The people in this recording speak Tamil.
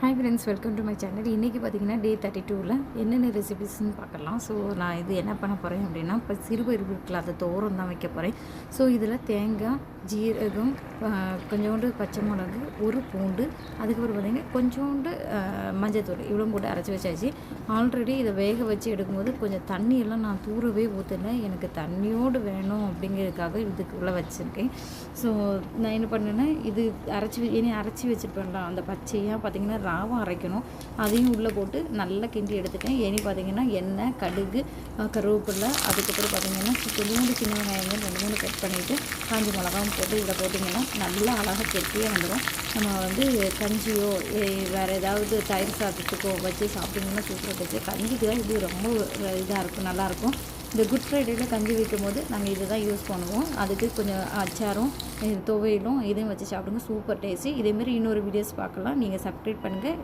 Hi friends, welcome to my channel. இன்றைக்கி பார்த்தீங்கன்னா டே 32ல் என்னென்ன ரெசிபிஸ்ன்னு பார்க்கலாம். ஸோ நான் இது என்ன பண்ண போகிறேன் அப்படின்னா, இப்போ சிறுபருப்பு இருக்குல்ல, அதை தோரம் தான் வைக்க போகிறேன். ஸோ இதில் தேங்காய், ஜீரகம், கொஞ்சோண்டு பச்சை மிளகு, ஒரு பூண்டு, அதுக்கப்புறம் பார்த்திங்கன்னா கொஞ்சோண்டு மஞ்சத்தூள் இவ்வளோ போட்டு அரைச்சி வச்சாச்சு. ஆல்ரெடி இதை வேக வச்சு எடுக்கும்போது கொஞ்சம் தண்ணியெல்லாம் நான் தூரவே ஊற்றலை, எனக்கு தண்ணியோடு வேணும் அப்படிங்கிறதுக்காக இதுக்குள்ளே வச்சுருக்கேன். ஸோ நான் என்ன பண்ணேன்னா, இது அரைச்சி வச்சுருப்பேன்ல, அந்த பச்சையாக பார்த்திங்கன்னா ராவாக அரைக்கணும், அதையும் உள்ளே போட்டு நல்லா கிண்டி எடுத்துட்டேன். பார்த்திங்கன்னா எண்ணெய், கடுகு, கருவேப்பிலை, அதுக்கப்புறம் பார்த்திங்கன்னா கொஞ்சோண்டு சின்ன வெங்காயங்கள் 2-3 கட் பண்ணிவிட்டு காஞ்சி மிளகாவும் போட்டு இதில் போட்டிங்கன்னா நல்லா அழகாக கெட்டியாக வந்துடும். நம்ம கஞ்சியோ வேறு ஏதாவது தயிர் சாதத்துக்கோ வச்சு சாப்பிட்டிங்கன்னா சூப்பராக வச்சு. கஞ்சிக்கு தான் இது ரொம்ப இதாக இருக்கும், நல்லாயிருக்கும். இந்த குட் ஃப்ரைடேயில் கஞ்சி வைக்கும் போது நாங்கள் இதை தான் யூஸ் பண்ணுவோம். அதுக்கு கொஞ்சம் அச்சாரும் துவையிலும் இதையும் வச்சு சாப்பிடுங்க, சூப்பர் டேஸ்டி. இதேமாரி இன்னொரு வீடியோஸ் பார்க்கலாம். நீங்கள் சப்ஸ்கிரைப் பண்ணுங்கள்.